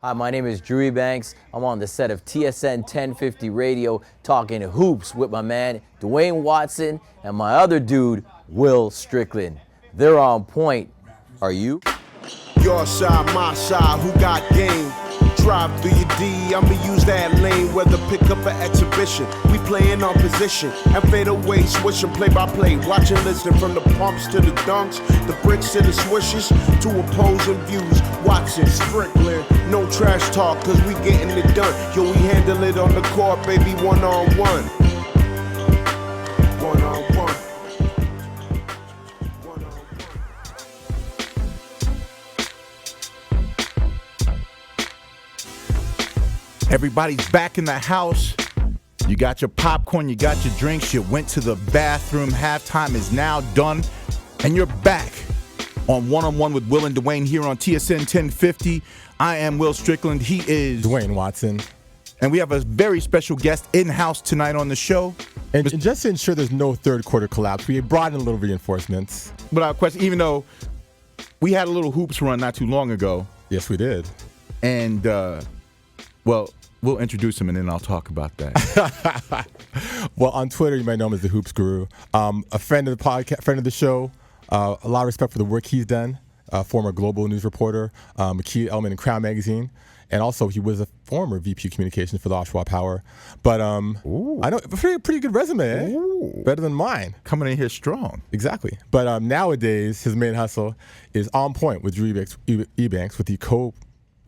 Hi, my name is Drew Ebanks. I'm on the set of TSN 1050 Radio talking hoops with my man Duane Watson and my other dude, Will Strickland. They're on point. Are you? Your side, my side, who got game? Drive through your D, I'ma use that lane, whether pick up an exhibition. We playin' on position and fade away, swishing play by play. Watching, listening from the pumps to the dunks, the bricks to the swishes, to opposing views. Watson, Strickland, no trash talk, cause we getting it done. Yo, we handle it on the court, baby, one-on-one. One-on-one. Everybody's back in the house. You got your popcorn, you got your drinks, you went to the bathroom. Halftime is now done, and you're back on One-on-One with Will and Duane here on TSN 1050. I am Will Strickland. He is Duane Watson. And we have a very special guest in-house tonight on the show. And just to ensure there's no third quarter collapse, we brought in a little reinforcements. Without question, even though we had a little hoops run not too long ago. Yes, we did. And, well, we'll introduce him and then I'll talk about that. Well, on Twitter, you might know him as the Hoops Guru. A friend of the podcast, friend of the show. A lot of respect for the work he's done. Former global news reporter, a key element in Crown Magazine. And also, he was a former VP Communications for the Oshawa Power. But I know, pretty good resume, eh? Ooh. Better than mine. Coming in here strong. Exactly. But nowadays, his main hustle is On Point with Drew Ebanks, with the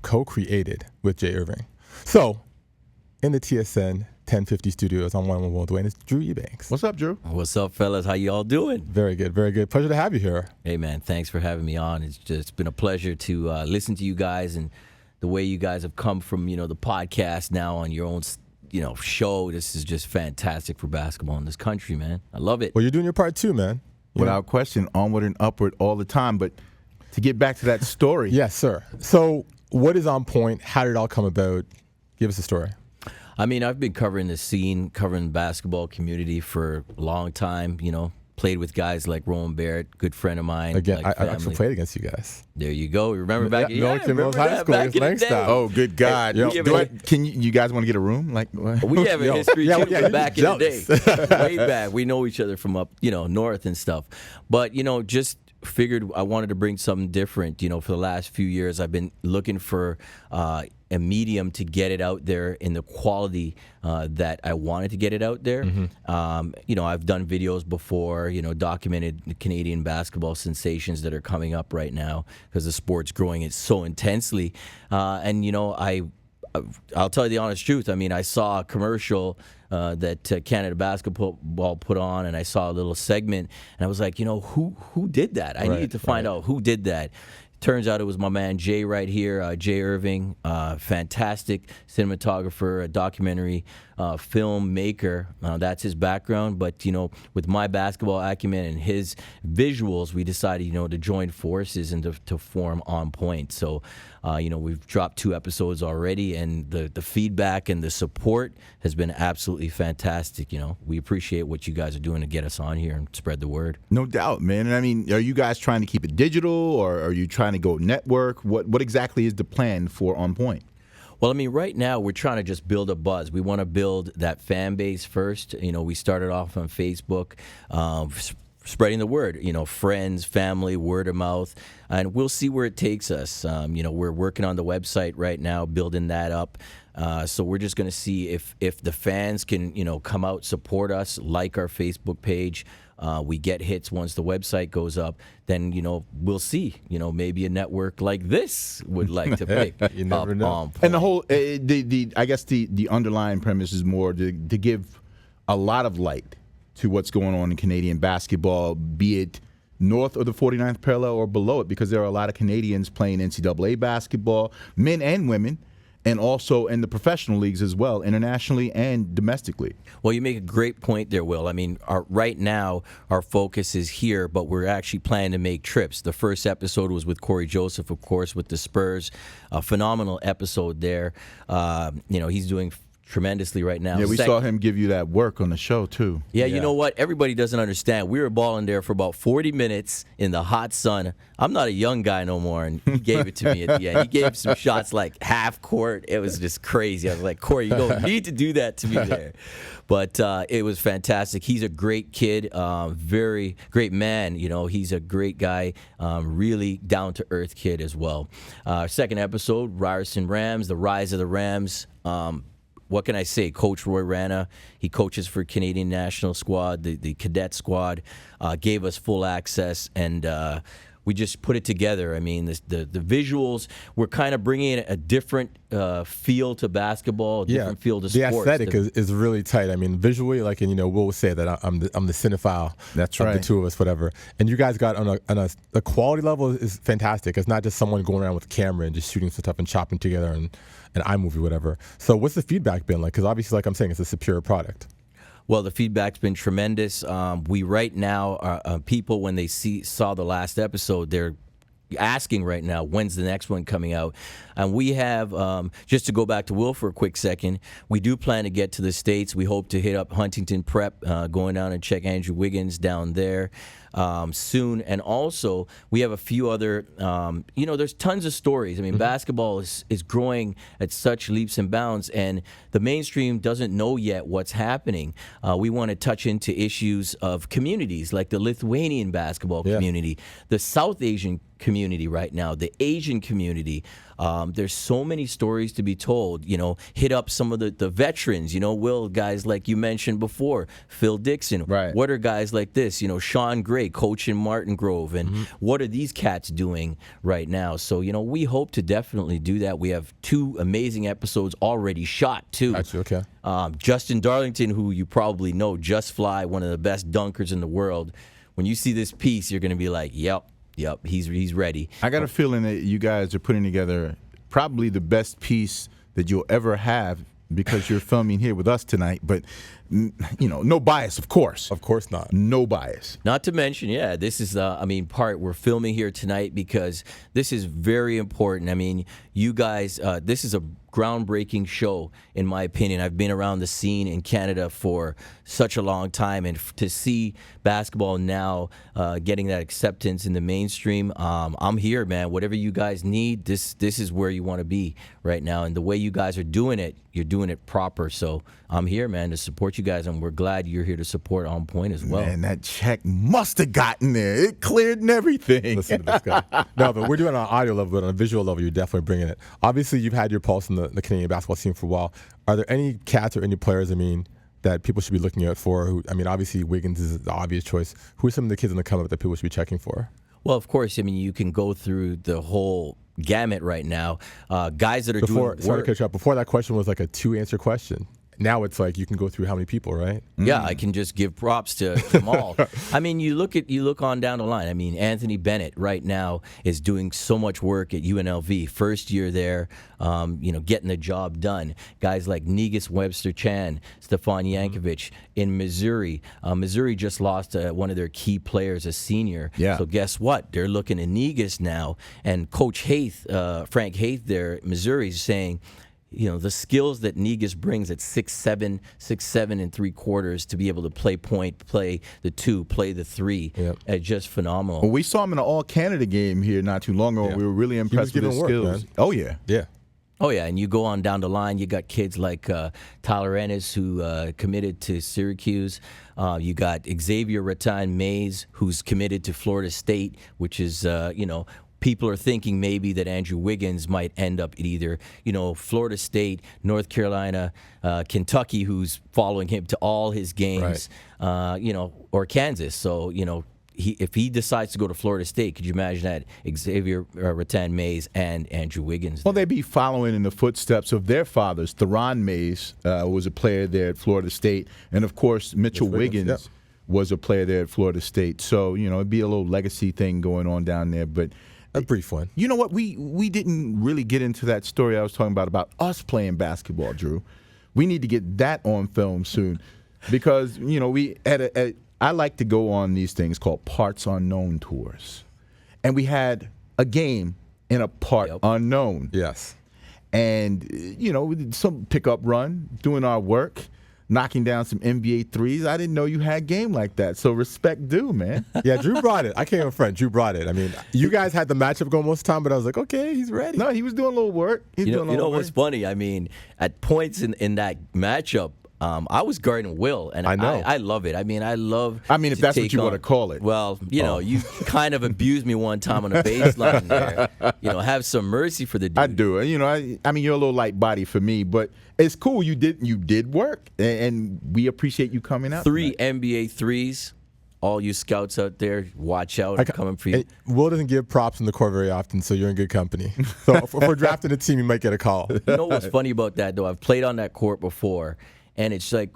co-created with Jay Irving. So, in the TSN 1050 studios on One-on-One with Duane, it's Drew Ebanks. What's up, Drew? What's up, fellas? How you all doing? Very good, very good. Pleasure to have you here. Hey, man, thanks for having me on. It's just been a pleasure to listen to you guys and the way you guys have come from, the podcast now on your own, show. This is just fantastic for basketball in this country, man. I love it. Well, you're doing your part too, man. Without question, onward and upward all the time. But to get back to that story. Yes, sir. So what is On Point? How did it all come about? Give us a story. I mean, I've been covering the scene, covering the basketball community for a long time, Played with guys like Rowan Barrett, good friend of mine. Again, like I actually played against you guys. There you go. Remember back in high school back in the day. Oh, good God. Yep. Can you guys want to get a room? We have a history too from back in jealous. the day. Way back. We know each other from up, north and stuff. But, just figured I wanted to bring something different. For the last few years, I've been looking for a medium to get it out there in the quality that I wanted to get it out there. Mm-hmm. I've done videos before, documented the Canadian basketball sensations that are coming up right now because the sport's growing it so intensely. I'll tell you the honest truth. I mean, I saw a commercial that Canada Basketball put on, and I saw a little segment, and I was like, who did that? I needed to find out who did that. Turns out it was my man Jay right here, Jay Irving, fantastic cinematographer, a documentary filmmaker. That's his background. But, with my basketball acumen and his visuals, we decided, to join forces and to form On Point. So, we've dropped 2 episodes already, and the feedback and the support has been absolutely fantastic. We appreciate what you guys are doing to get us on here and spread the word. No doubt, man. And I mean, are you guys trying to keep it digital, or are you trying to go network? What exactly is the plan for On Point? Well, I mean, right now we're trying to just build a buzz. We want to build that fan base first. We started off on Facebook, spreading the word, friends, family, word of mouth, and we'll see where it takes us. We're working on the website right now, building that up. So we're just going to see if the fans can, come out, support us, like our Facebook page. We get hits once the website goes up, then, we'll see, maybe a network like this would like to pick you never know. On Point. And the whole, I guess the underlying premise is more to give a lot of light to what's going on in Canadian basketball, be it north of the 49th parallel or below it, because there are a lot of Canadians playing NCAA basketball, men and women, and also in the professional leagues as well, internationally and domestically. Well, you make a great point there, Will. I mean, right now, our focus is here, but we're actually planning to make trips. The first episode was with Corey Joseph, of course, with the Spurs. A phenomenal episode there. He's doing tremendously right now. Yeah, we saw him give you that work on the show, too. Yeah, you know what? Everybody doesn't understand. We were balling there for about 40 minutes in the hot sun. I'm not a young guy no more, and he gave it to me at the end. He gave some shots like half court. It was just crazy. I was like, Corey, you don't need to do that to me there. But it was fantastic. He's a great kid, very great man. You know, he's a great guy, really down-to-earth kid as well. Second episode, Ryerson Rams, the rise of the Rams. What can I say? Coach Roy Rana, he coaches for Canadian national squad, the cadet squad, gave us full access, and we just put it together. I mean, the visuals, we're kind of bringing a different feel to basketball, a different feel to sports. The aesthetic is really tight. I mean, visually, like, and you know, we'll say that I'm the cinephile. That's of right. The two of us, whatever. And you guys got on the quality level is fantastic. It's not just someone going around with a camera and just shooting some stuff and chopping together and an iMovie, whatever. So what's the feedback been like? Because obviously, like I'm saying, it's a superior product. Well, the feedback's been tremendous. We right now, people, when they saw the last episode, they're asking right now, when's the next one coming out? And we have, just to go back to Will for a quick second, we do plan to get to the States. We hope to hit up Huntington Prep, going down and check Andrew Wiggins down there soon. And also, we have a few other, there's tons of stories. I mean, basketball is growing at such leaps and bounds, and the mainstream doesn't know yet what's happening. We want to touch into issues of communities like the Lithuanian basketball community, the South Asian community right now, the Asian community. There's so many stories to be told. You know, hit up some of the veterans. You know, Will, guys like you mentioned before, Phil Dixon. Right. What are guys like this? You know, Sean Gray, coach in Martin Grove, and what are these cats doing right now? So, you know, we hope to definitely do that. We have 2 amazing episodes already shot too. Actually, okay. Justin Darlington, who you probably know, Just Fly, one of the best dunkers in the world. When you see this piece, you're going to be like, yep, he's ready. I got a feeling that you guys are putting together probably the best piece that you'll ever have because you're filming here with us tonight. But, you know, no bias, of course. Of course not. No bias. Not to mention, this is, we're filming here tonight because this is very important. I mean, you guys, this is a groundbreaking show, in my opinion. I've been around the scene in Canada for such a long time, and to see basketball now getting that acceptance in the mainstream, I'm here, man. Whatever you guys need, this is where you want to be right now. And the way you guys are doing it, you're doing it proper. So I'm here, man, to support you guys, and we're glad you're here to support On Point as well. Man, that check must have gotten there. It cleared and everything. Listen to this guy. No, but we're doing it on an audio level, but on a visual level, you're definitely bringing it. Obviously, you've had your pulse in the Canadian basketball scene for a while. Are there any cats or any players, that people should be looking out for? Who, obviously Wiggins is the obvious choice. Who are some of the kids on the come up that people should be checking for? Well, of course, you can go through the whole gamut right now. Guys that are doing work. Sorry to cut you off. Before, that question was like a 2-answer question. Now it's like you can go through how many people, right? Yeah, I can just give props to them all. You look on down the line. Anthony Bennett right now is doing so much work at UNLV. First year there, getting the job done. Guys like Negus Webster-Chan, Stefan Yankovic in Missouri. Missouri just lost one of their key players, a senior. Yeah. So guess what? They're looking at Negus now, and Coach Haith, Frank Haith there at Missouri is saying, the skills that Negus brings at 6'7", 6'7 3/4 to be able to play point, play the 2, play the 3, just phenomenal. Well, we saw him in an All-Canada game here not too long ago. Yeah. We were really impressed with his skills. Man. Oh, yeah. Yeah. Oh, yeah, and you go on down the line, you got kids like Tyler Ennis, who committed to Syracuse. You got Xavier Rattan-Mays, who's committed to Florida State, which is, people are thinking maybe that Andrew Wiggins might end up at either, Florida State, North Carolina, Kentucky, who's following him to all his games, or Kansas. So, if he decides to go to Florida State, could you imagine that? Xavier Rattan-Mays and Andrew Wiggins. Well, they'd be following in the footsteps of their fathers. Theron Mays was a player there at Florida State. And, of course, Mitchell Wiggins was a player there at Florida State. So, it'd be a little legacy thing going on down there. But a brief one. You know what? We didn't really get into that story I was talking about us playing basketball, Drew. We need to get that on film soon because, I like to go on these things called parts unknown tours. And we had a game in a part unknown. Yes. and we did some pickup run, doing our work, knocking down some NBA threes. I didn't know you had game like that. So respect due, man. Yeah, Drew brought it. I can't even front. Drew brought it. I mean, you guys had the matchup going most of the time, but I was like, okay, he's ready. No, he was doing a little work. You know what's funny? I mean, at points in that matchup, I was guarding Will, and I know. I love it. I mean, if that's what you want to call it. Well, you kind of abused me one time on the baseline there. Have some mercy for the dude. I do. I mean, you're a little light body for me, but it's cool. You did work, and we appreciate you coming out. 3 NBA threes. All you scouts out there, watch out. I'm coming for you. Will doesn't give props in the court very often, so you're in good company. So if we're drafting a team, you might get a call. You know what's funny about that, though? I've played on that court before, and it's like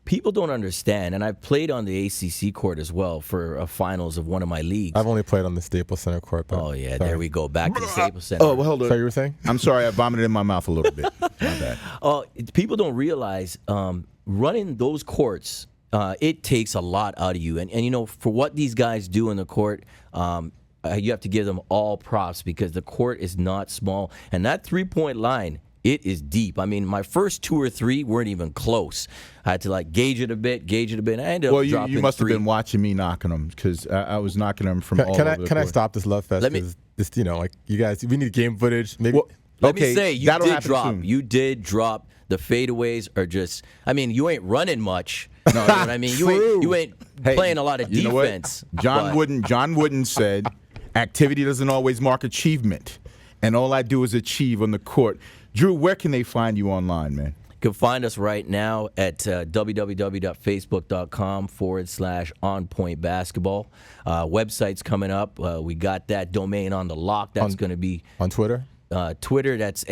people don't understand. And I've played on the ACC court as well for a finals of one of my leagues. I've only played on the Staples Center court. But yeah, there we go. Back to the Staples Center. Oh, well, hold on. So you were saying? I'm sorry, I vomited in my mouth a little bit. My bad. People don't realize running those courts, it takes a lot out of you. And for what these guys do in the court, you have to give them all props because the court is not small. And that three-point line, it is deep. I mean, my first 2 or 3 weren't even close. I had to gauge it a bit. And I ended up dropping you must 3. have been watching me knocking them because I was knocking them from all over the court. Can I stop this love fest? You guys, we need game footage. Maybe. Well, Let me say, you that'll did happen drop. soon. You did drop. The fadeaways are just. I mean, you ain't running much. No, you know what I mean, you ain't playing a lot of you know what? defense. John Wooden said, "Activity doesn't always mark achievement, and all I do is achieve on the court." Drew, where can they find you online, man? You can find us right now at www.facebook.com/onpointbasketball. Website's coming up. We got that domain on the lock. That's going to be on Twitter. Twitter, that's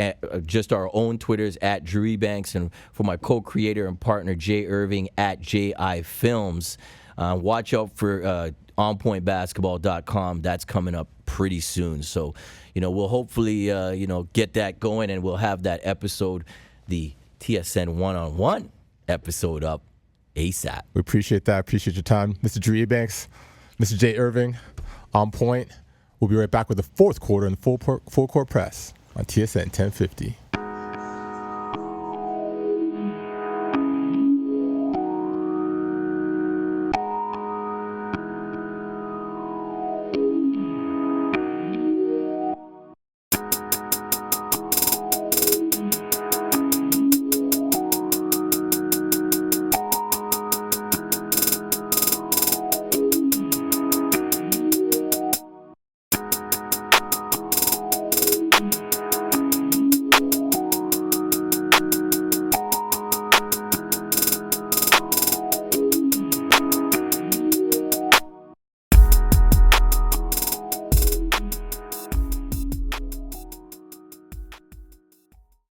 just our own Twitters at Drew Ebanks, and for my co-creator and partner Jay Irving at JI Films. Watch out for onpointbasketball.com. That's coming up pretty soon. So, we'll hopefully get that going, and we'll have that episode, the TSN one-on-one episode, up ASAP. We appreciate that. Appreciate your time, Mr. Drew Ebanks, Mr. Jay Irving, On Point. We'll be right back with the fourth quarter and the full court press on TSN 1050.